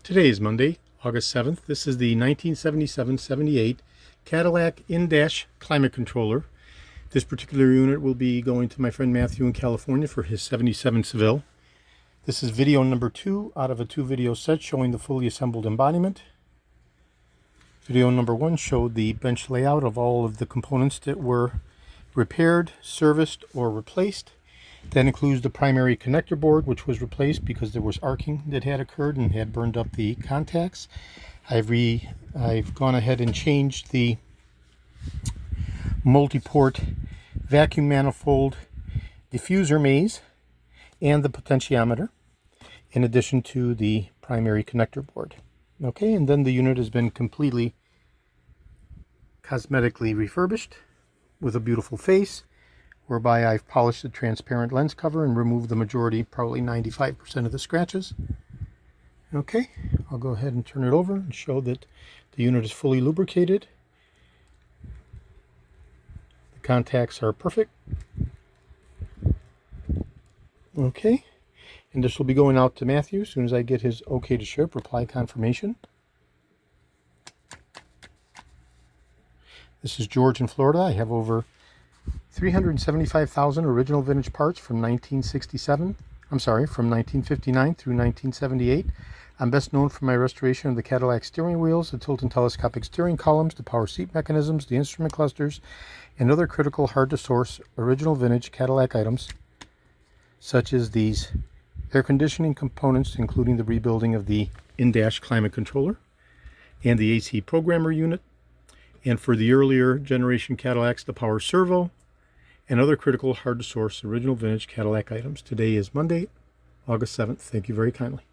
Today is Monday, August 7th. This is the 1977-78 Cadillac in-dash climate controller. This particular unit will be going to my friend Matthew in California for his 77 Seville. This is video number 2 out of a 2-video set showing the fully assembled embodiment. Video number 1 showed the bench layout of all of the components that were repaired, serviced, or replaced. That includes the primary connector board, which was replaced because there was arcing that had occurred and had burned up the contacts. I've gone ahead and changed the multi-port vacuum manifold diffuser maze and the potentiometer, in addition to the primary connector board. Okay, and then the unit has been completely cosmetically refurbished with a beautiful face, whereby I've polished the transparent lens cover and removed the majority, probably 95% of the scratches. Okay, I'll go ahead and turn it over and show that the unit is fully lubricated. The contacts are perfect. Okay, and this will be going out to Matthew as soon as I get his okay to ship, reply confirmation. This is George in Florida. I have over 375,000 original vintage parts from 1959 through 1978. I'm best known for my restoration of the Cadillac steering wheels, the tilt and telescopic steering columns, the power seat mechanisms, the instrument clusters, and other critical hard-to-source original vintage Cadillac items, such as these air conditioning components, including the rebuilding of the in-dash climate controller and the AC programmer unit, and for the earlier generation Cadillacs, the power servo, and other critical hard-to-source original vintage Cadillac items. Today is Monday, August 7th. Thank you very kindly.